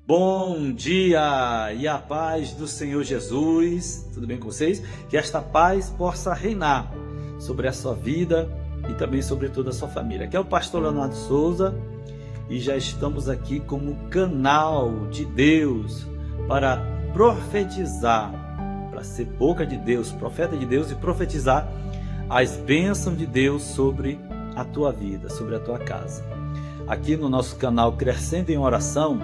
Bom dia e a paz do Senhor Jesus, tudo bem com vocês? Que esta paz possa reinar sobre a sua vida e também sobre toda a sua família. Aqui é o pastor Leonardo Souza e já estamos aqui como canal de Deus para profetizar, para ser boca de Deus, profeta de Deus e profetizar as bênçãos de Deus sobre a tua vida, sobre a tua casa. Aqui no nosso canal Crescendo em Oração,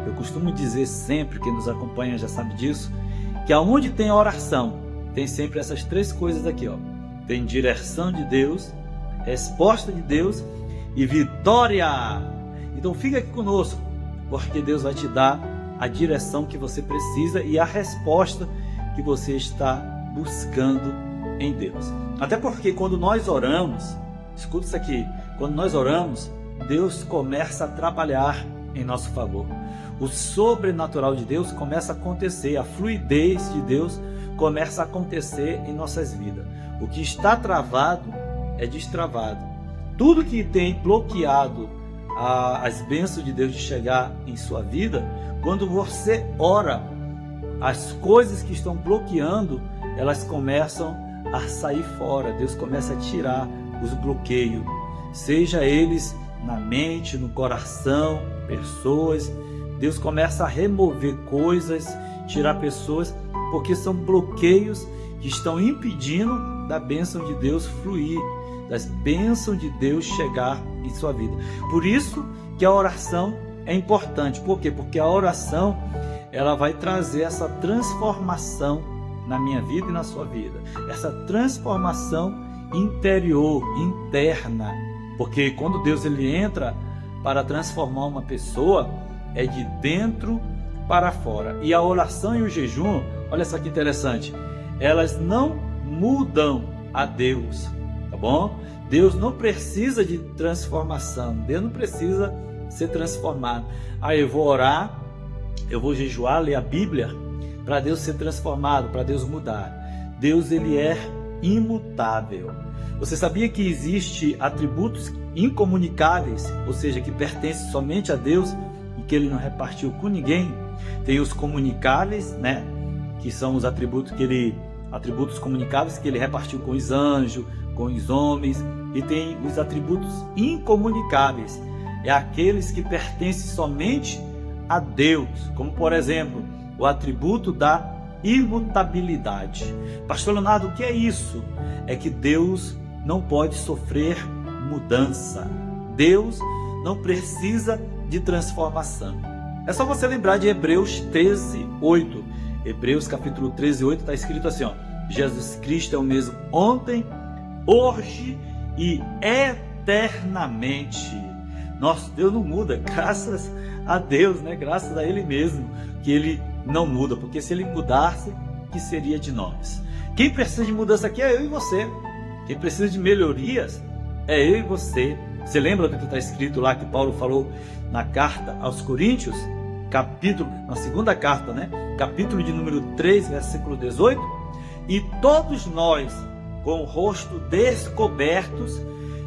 eu costumo dizer sempre, quem nos acompanha já sabe disso, que aonde tem oração, tem sempre essas três coisas aqui, ó. Tem direção de Deus, resposta de Deus e vitória. Então fica aqui conosco, porque Deus vai te dar a direção que você precisa e a resposta que você está buscando em Deus. Até porque quando nós oramos, escuta isso aqui, quando nós oramos, Deus começa a trabalhar em nosso favor. O sobrenatural de Deus começa a acontecer, a fluidez de Deus começa a acontecer em nossas vidas. O que está travado é destravado. Tudo que tem bloqueado as bênçãos de Deus de chegar em sua vida, quando você ora, as coisas que estão bloqueando, elas começam a sair fora. Deus começa a tirar os bloqueios, seja eles na mente, no coração, pessoas. Deus começa a remover coisas, tirar pessoas, porque são bloqueios que estão impedindo da bênção de Deus fluir, das bênçãos de Deus chegar em sua vida. Por isso que a oração é importante. Por quê? Porque a oração, ela vai trazer essa transformação na minha vida e na sua vida. Essa transformação interior, interna. Porque quando Deus ele entra para transformar uma pessoa, é de dentro para fora. E a oração e o jejum, olha só que interessante, elas não mudam a Deus, tá bom? Deus não precisa de transformação, Deus não precisa ser transformado. Eu vou orar, eu vou jejuar, ler a Bíblia, para Deus ser transformado, para Deus mudar. Deus ele é imutável. Você sabia que existe atributos incomunicáveis, ou seja, que pertencem somente a Deus, que ele não repartiu com ninguém? Tem os comunicáveis, né? Que são os atributos atributos comunicáveis que ele repartiu com os anjos, com os homens, e tem os atributos incomunicáveis, é aqueles que pertencem somente a Deus, como por exemplo, o atributo da imutabilidade. Pastor Leonardo, o que é isso? É que Deus não pode sofrer mudança. Deus não precisa de transformação. É só você lembrar de Hebreus 13:8. Hebreus capítulo 13:8 está escrito assim, ó: Jesus Cristo é o mesmo ontem, hoje e eternamente. Nosso Deus não muda, graças a Deus, né? Graças a Ele mesmo, que Ele não muda, porque se Ele mudasse, que seria de nós? Quem precisa de mudança aqui é eu e você. Quem precisa de melhorias é eu e você. Você lembra do que está escrito lá que Paulo falou na carta aos Coríntios, na segunda carta, né? Capítulo de número 3, versículo 18? E todos nós, com o rosto descobertos,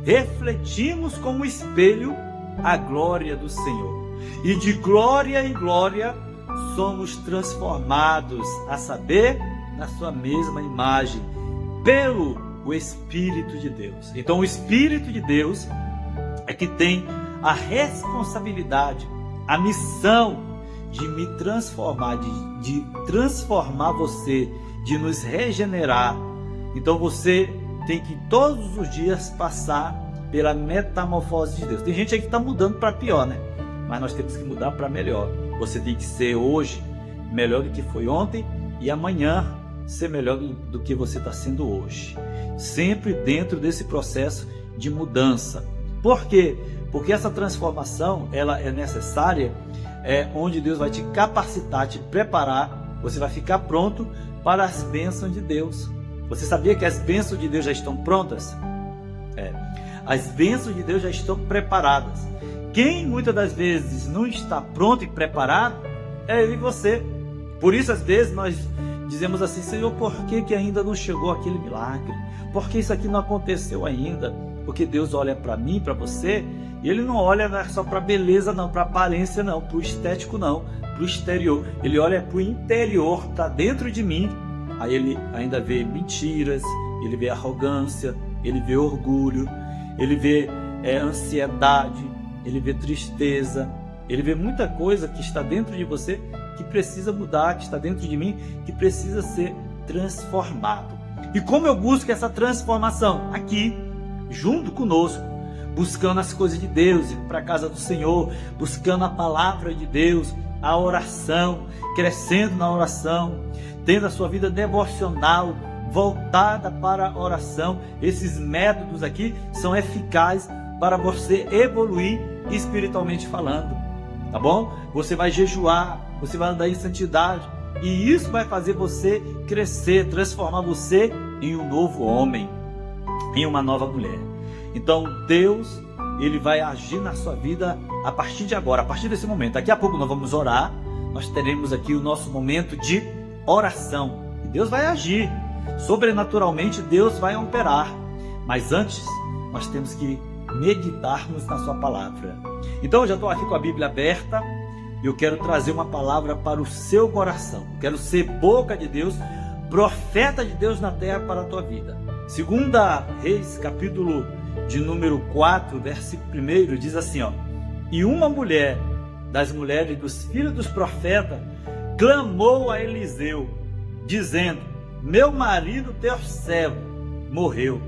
refletimos como espelho a glória do Senhor. E de glória em glória somos transformados, a saber, na sua mesma imagem, pelo o Espírito de Deus. Então o Espírito de Deus é que tem a responsabilidade, a missão de me transformar, de transformar você, de nos regenerar. Então você tem que todos os dias passar pela metamorfose de Deus. Tem gente aí que está mudando para pior, né? Mas nós temos que mudar para melhor. Você tem que ser hoje melhor do que foi ontem e amanhã ser melhor do que você está sendo hoje. Sempre dentro desse processo de mudança. Por quê? Porque essa transformação ela é necessária, onde Deus vai te capacitar, te preparar, você vai ficar pronto para as bênçãos de Deus. Você sabia que as bênçãos de Deus já estão prontas? As bênçãos de Deus já estão preparadas. Quem muitas das vezes não está pronto e preparado é eu e você. Por isso às vezes nós dizemos assim: Senhor, por que ainda não chegou aquele milagre? Por que isso aqui não aconteceu ainda? Porque Deus olha para mim, para você, e Ele não olha só para a beleza não, para a aparência não, para o estético não. para o exterior, ele olha para o interior, para dentro de mim, aí ele ainda vê mentiras, ele vê arrogância, ele vê orgulho, ele vê ansiedade, ele vê tristeza, ele vê muita coisa que está dentro de você que precisa mudar, que está dentro de mim, que precisa ser transformado. E como eu busco essa transformação? Aqui, junto conosco, buscando as coisas de Deus, indo para a casa do Senhor, buscando a palavra de Deus, a oração, crescendo na oração, tendo a sua vida devocional voltada para a oração. Esses métodos aqui são eficazes para você evoluir espiritualmente falando, tá bom? Você vai jejuar, você vai andar em santidade, e isso vai fazer você crescer, transformar você em um novo homem, em uma nova mulher. Então Deus, ele vai agir na sua vida a partir de agora, a partir desse momento. Daqui a pouco nós vamos orar, nós teremos aqui o nosso momento de oração, e Deus vai agir, sobrenaturalmente Deus vai operar, mas antes nós temos que meditarmos na sua palavra. Então eu já estou aqui com a Bíblia aberta, e eu quero trazer uma palavra para o seu coração. Eu quero ser boca de Deus, profeta de Deus na terra para a tua vida. 2 Reis, capítulo de número 4, versículo 1, diz assim, ó: E uma mulher das mulheres dos filhos dos profetas clamou a Eliseu, dizendo: Meu marido, teu servo, morreu,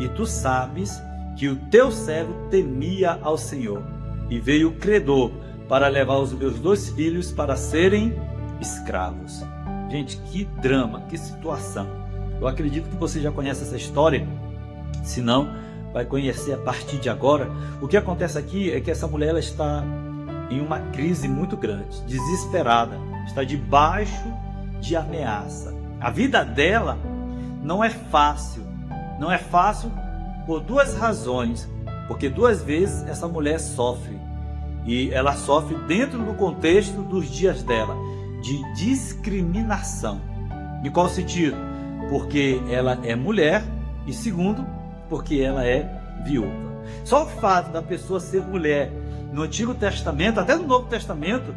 e tu sabes que o teu servo temia ao Senhor, e veio o credor para levar os meus 2 filhos para serem escravos. Gente, que drama, que situação. Eu acredito que você já conhece essa história, se não, vai conhecer a partir de agora. O que acontece aqui é que essa mulher ela está em uma crise muito grande, desesperada, está debaixo de ameaça. A vida dela não é fácil, não é fácil por 2 razões, porque 2 vezes essa mulher sofre, e ela sofre dentro do contexto dos dias dela, de discriminação. Em qual sentido? Porque ela é mulher, e segundo, porque ela é viúva. Só o fato da pessoa ser mulher no Antigo Testamento, até no Novo Testamento,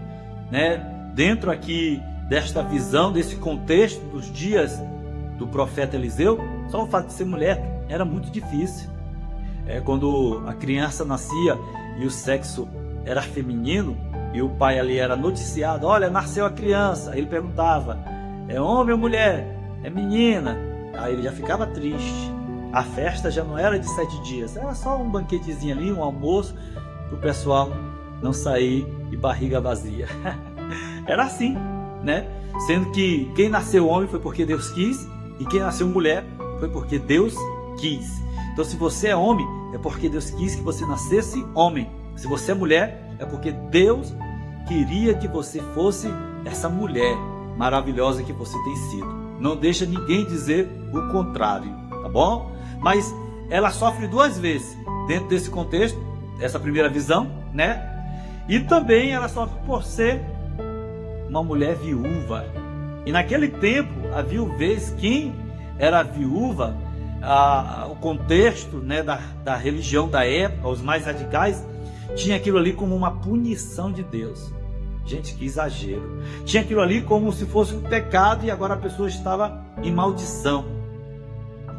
né, dentro aqui desta visão, desse contexto dos dias do profeta Eliseu, só o fato de ser mulher era muito difícil. Quando a criança nascia e o sexo era feminino, e o pai ali era noticiado: olha, nasceu a criança. Aí ele perguntava: é homem ou mulher? É menina? Aí ele já ficava triste. A festa já não era de 7 dias, era só um banquetezinho ali, um almoço, para o pessoal não sair de barriga vazia. Era assim, né? Sendo que quem nasceu homem foi porque Deus quis, e quem nasceu mulher foi porque Deus quis. Então, se você é homem, é porque Deus quis que você nascesse homem. Se você é mulher, é porque Deus queria que você fosse essa mulher maravilhosa que você tem sido. Não deixa ninguém dizer o contrário, tá bom? Mas ela sofre 2 vezes dentro desse contexto, essa primeira visão, né? E também ela sofre por ser uma mulher viúva. E naquele tempo, a viuvez, quem era viúva, o contexto, né, da religião da época, os mais radicais, tinha aquilo ali como uma punição de Deus. Gente, que exagero. Tinha aquilo ali como se fosse um pecado, e agora a pessoa estava em maldição.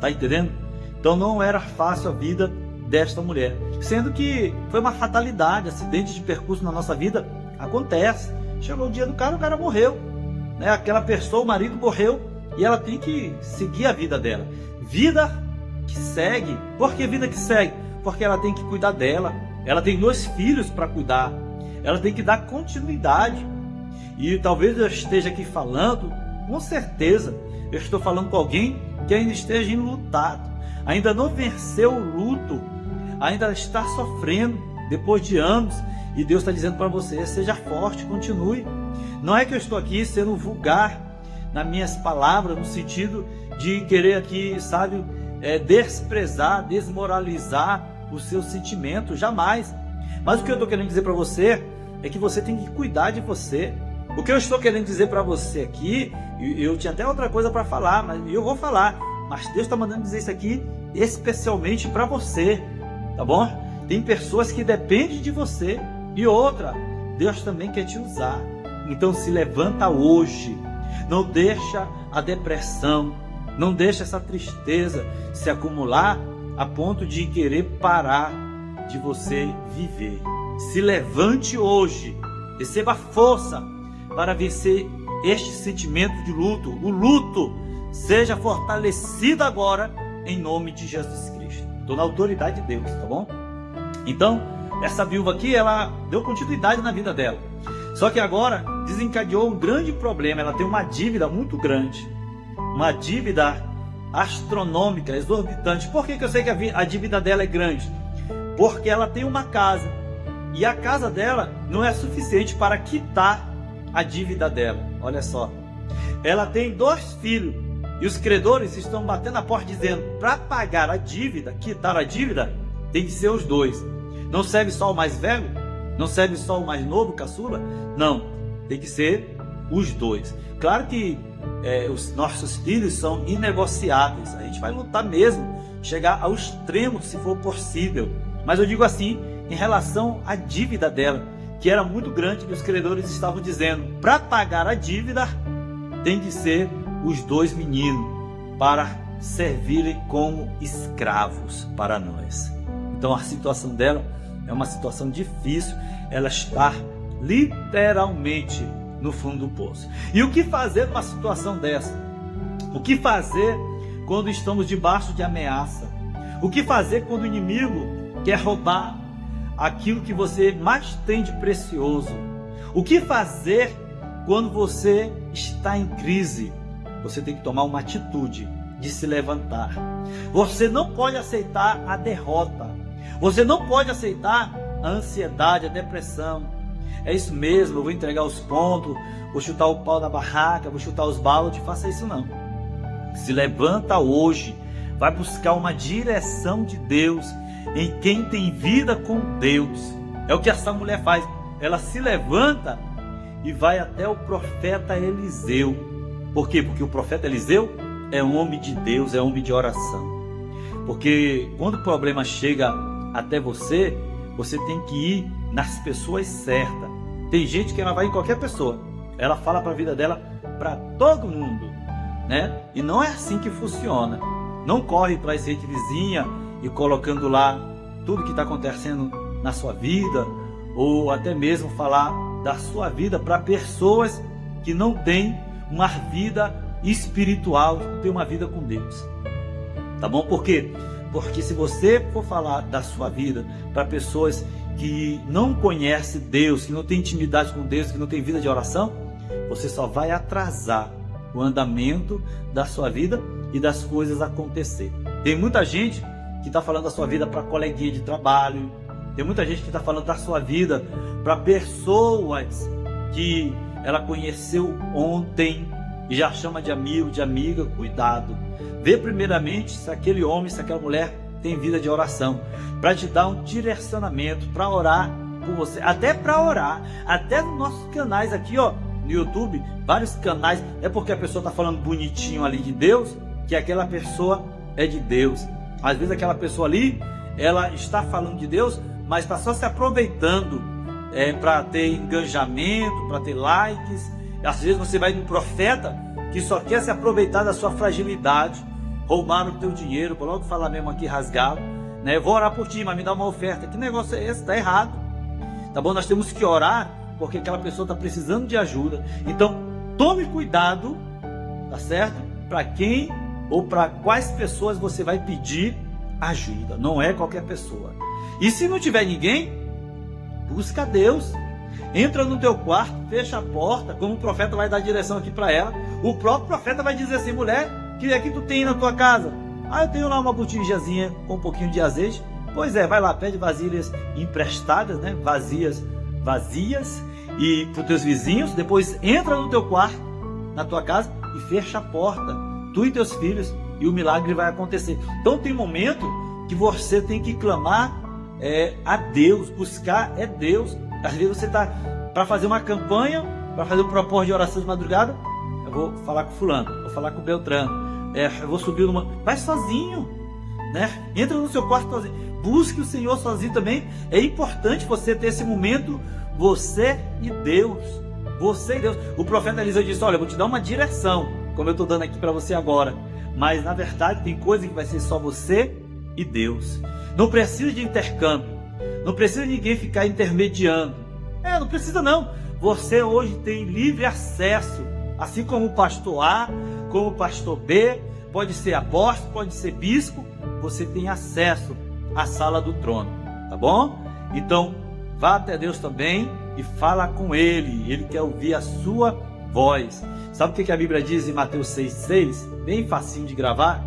Tá entendendo? Então não era fácil a vida desta mulher. Sendo que foi uma fatalidade, acidente de percurso na nossa vida acontece. Chegou o dia do cara, o cara morreu, né? Aquela pessoa, o marido morreu, e ela tem que seguir a vida dela. Vida que segue. Por que vida que segue? Porque ela tem que cuidar dela. Ela tem 2 filhos para cuidar. Ela tem que dar continuidade. E talvez eu esteja aqui falando, com certeza, eu estou falando com alguém que ainda esteja enlutado, ainda não venceu o luto, ainda está sofrendo depois de anos. E Deus está dizendo para você: seja forte, continue. Não é que eu estou aqui sendo vulgar nas minhas palavras, no sentido de querer aqui, sabe, desprezar, desmoralizar o seu sentimento, jamais. Mas o que eu estou querendo dizer para você é que você tem que cuidar de você. O que eu estou querendo dizer para você aqui, eu tinha até outra coisa para falar, mas eu vou falar, mas Deus está mandando dizer isso aqui especialmente para você, tá bom? Tem pessoas que dependem de você. E outra, Deus também quer te usar. Então se levanta hoje. Não deixa a depressão, não deixa essa tristeza se acumular a ponto de querer parar de você viver. Se levante hoje, receba força para vencer este sentimento de luto. O luto seja fortalecido agora em nome de Jesus Cristo. Estou na autoridade de Deus, tá bom? Então, essa viúva aqui, ela deu continuidade na vida dela. Só que agora desencadeou um grande problema. Ela tem uma dívida muito grande, uma dívida astronômica, exorbitante. Por que eu sei que a dívida dela é grande? Porque ela tem uma casa e a casa dela não é suficiente para quitar a dívida dela. Olha só, ela tem 2 filhos e os credores estão batendo a porta dizendo: para pagar a dívida, quitar a dívida, tem que ser os 2. Não serve só o mais velho? Não serve só o mais novo, caçula? Não, tem que ser os 2. Claro que os nossos filhos são inegociáveis. A gente vai lutar mesmo, chegar ao extremo se for possível. Mas eu digo assim, em relação à dívida dela, que era muito grande, que os credores estavam dizendo: para pagar a dívida, tem que ser os 2 meninos para servirem como escravos para nós. Então a situação dela é uma situação difícil. Ela está literalmente no fundo do poço. E o que fazer numa situação dessa? O que fazer quando estamos debaixo de ameaça? O que fazer quando o inimigo quer roubar aquilo que você mais tem de precioso? O que fazer quando você está em crise? Você tem que tomar uma atitude de se levantar. Você não pode aceitar a derrota. Você não pode aceitar a ansiedade, a depressão. É isso mesmo, eu vou entregar os pontos, vou chutar o pau da barraca, vou chutar os baldes. Faça isso não. Se levanta hoje, vai buscar uma direção de Deus em quem tem vida com Deus. É o que essa mulher faz. Ela se levanta e vai até o profeta Eliseu. Por quê? Porque o profeta Eliseu é um homem de Deus, é um homem de oração. Porque quando o problema chega até você, você tem que ir nas pessoas certas. Tem gente que ela vai em qualquer pessoa, ela fala para a vida dela para todo mundo, né? E não é assim que funciona. Não corre para as redes vizinhas e colocando lá tudo que está acontecendo na sua vida, ou até mesmo falar da sua vida para pessoas que não têm uma vida espiritual, não têm uma vida com Deus. Tá bom? Por quê? Porque se você for falar da sua vida para pessoas que não conhecem Deus, que não têm intimidade com Deus, que não têm vida de oração, você só vai atrasar o andamento da sua vida e das coisas acontecer. Tem muita gente que está falando da sua vida para coleguinha de trabalho, tem muita gente que está falando da sua vida para pessoas que ela conheceu ontem e já chama de amigo, de amiga. Cuidado. Vê primeiramente se aquele homem, se aquela mulher tem vida de oração, para te dar um direcionamento, para orar por você, até para orar, até nos nossos canais aqui, ó, no YouTube, vários canais. É porque a pessoa está falando bonitinho ali de Deus, que aquela pessoa é de Deus. Às vezes aquela pessoa ali, ela está falando de Deus, mas está só se aproveitando para ter engajamento, para ter likes. Às vezes você vai num profeta que só quer se aproveitar da sua fragilidade, roubar o teu dinheiro, vou logo falar mesmo aqui rasgado, né? Vou orar por ti, mas me dá uma oferta. Que negócio é esse? Está errado. Tá bom? Nós temos que orar porque aquela pessoa está precisando de ajuda. Então, tome cuidado, tá certo? Para quem ou para quais pessoas você vai pedir ajuda. Não é qualquer pessoa. E se não tiver ninguém, busca Deus. Entra no teu quarto, fecha a porta, como o profeta vai dar direção aqui para ela. O próprio profeta vai dizer assim: mulher, que é que tu tem na tua casa? Ah, eu tenho lá uma botijinha com um pouquinho de azeite. Pois é, vai lá, pede vasilhas emprestadas, né? Vazias, e para os teus vizinhos. Depois entra no teu quarto, na tua casa, e fecha a porta, tu e teus filhos, e o milagre vai acontecer. Então tem momento que você tem que clamar a Deus, buscar Deus. Às vezes você está para fazer uma campanha, para fazer um propósito de oração de madrugada. Eu vou falar com fulano, vou falar com Beltrano, eu vou subir numa... Vai sozinho, né? Entra no seu quarto sozinho, busque o Senhor sozinho também. É importante você ter esse momento, você e Deus. você e Deus. O profeta Eliseu disse: olha, eu vou te dar uma direção, como eu estou dando aqui para você agora. Mas na verdade tem coisa que vai ser só você e Deus. Não precisa de intercâmbio. Não precisa de ninguém ficar intermediando. Não precisa não. Você hoje tem livre acesso. Assim como o pastor A, como o pastor B, pode ser apóstolo, pode ser bispo. Você tem acesso à sala do trono. Tá bom? Então, vá até Deus também e fala com Ele. Ele quer ouvir a sua voz. Sabe o que a Bíblia diz em Mateus 6,6? Bem facinho de gravar.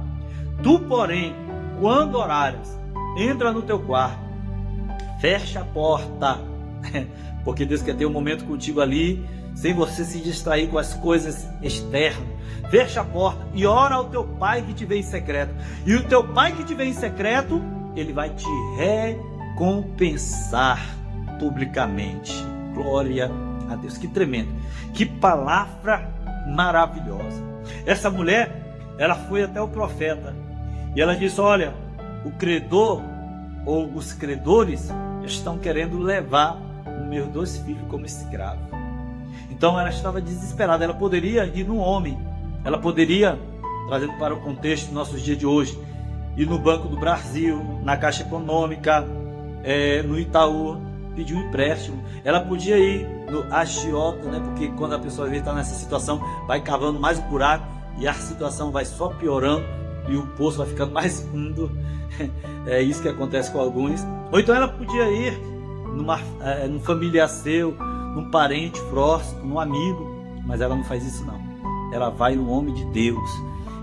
Tu, porém, quando orares, entra no teu quarto, fecha a porta, porque Deus quer ter um momento contigo ali, sem você se distrair com as coisas externas. Fecha a porta e ora ao teu Pai que te vê em secreto. E o teu Pai que te vê em secreto, Ele vai te recompensar publicamente. Glória a Deus. Que tremendo. Que palavra maravilhosa. Essa mulher, ela foi até o profeta e ela disse: olha, o credor ou os credores estão querendo levar os meus 2 filhos como escravos. Então ela estava desesperada. Ela poderia ir no homem, ela poderia, trazendo para o contexto dos nossos dias de hoje, ir no Banco do Brasil, na Caixa Econômica, no Itaú, pedir um empréstimo. Ela podia ir no agiota, né? Porque quando a pessoa está nessa situação, vai cavando mais um buraco e a situação vai só piorando e o poço vai ficando mais fundo. É isso que acontece com alguns. Ou então ela podia ir num familiar seu, num parente próximo, num amigo, mas ela não faz isso não. Ela vai no homem de Deus,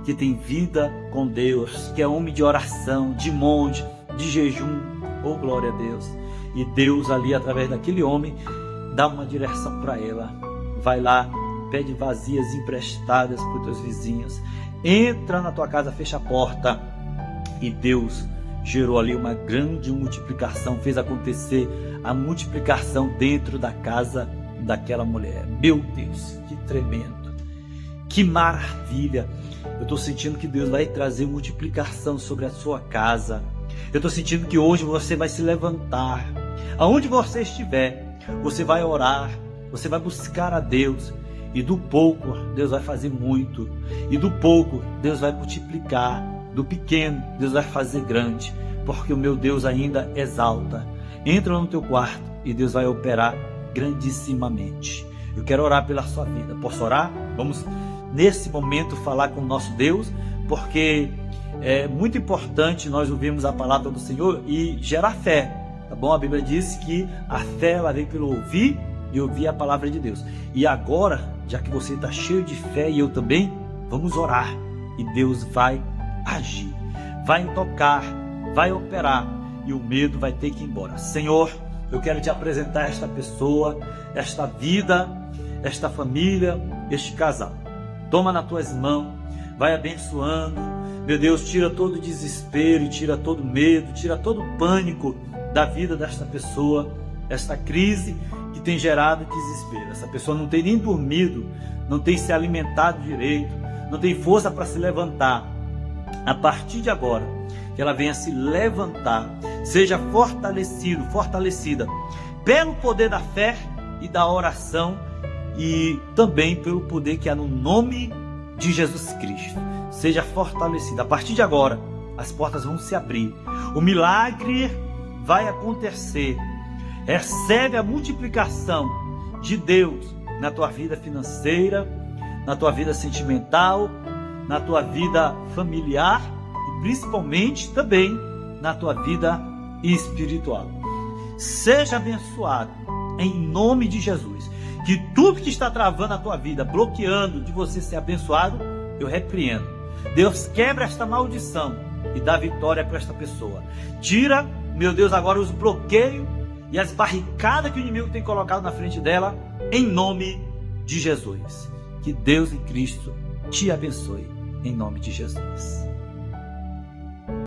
que tem vida com Deus, que é homem de oração, de monte, de jejum. Oh, glória a Deus. E Deus ali, através daquele homem, dá uma direção para ela. Vai lá, pede vasilhas emprestadas para os teus vizinhos, entra na tua casa, fecha a porta. E Deus gerou ali uma grande multiplicação, fez acontecer a multiplicação dentro da casa daquela mulher. Meu Deus, que tremendo, que maravilha. Eu estou sentindo que Deus vai trazer multiplicação sobre a sua casa. Eu estou sentindo que hoje você vai se levantar. Aonde você estiver, você vai orar, você vai buscar a Deus. E do pouco, Deus vai fazer muito. E do pouco, Deus vai multiplicar. Do pequeno, Deus vai fazer grande. Porque o meu Deus ainda exalta. Entra no teu quarto e Deus vai operar grandissimamente. Eu quero orar pela sua vida. Posso orar? Vamos, nesse momento, falar com o nosso Deus. Porque é muito importante nós ouvirmos a palavra do Senhor e gerar fé. Tá bom? A Bíblia diz que a fé ela vem pelo ouvir e ouvir a palavra de Deus. E agora, já que você está cheio de fé e eu também, vamos orar. E Deus vai agir, vai tocar, vai operar e o medo vai ter que ir embora. Senhor, eu quero te apresentar esta pessoa, esta vida, esta família, este casal. Toma nas tuas mãos, vai abençoando. Meu Deus, tira todo o desespero, tira todo o medo, tira todo o pânico da vida desta pessoa, esta crise que tem gerado desespero. Essa pessoa não tem nem dormido, não tem se alimentado direito, não tem força para se levantar. A partir de agora, que ela venha se levantar, seja fortalecido, fortalecida pelo poder da fé e da oração e também pelo poder que há no nome de Jesus Cristo. Seja fortalecida. A partir de agora, as portas vão se abrir. O milagre vai acontecer. Recebe a multiplicação de Deus na tua vida financeira, na tua vida sentimental, na tua vida familiar e principalmente também na tua vida espiritual. Seja abençoado em nome de Jesus. Que tudo que está travando a tua vida, bloqueando de você ser abençoado, eu repreendo. Deus quebra esta maldição e dá vitória para esta pessoa. Tira, meu Deus, agora os bloqueios e as barricadas que o inimigo tem colocado na frente dela, em nome de Jesus. Que Deus em Cristo te abençoe, em nome de Jesus.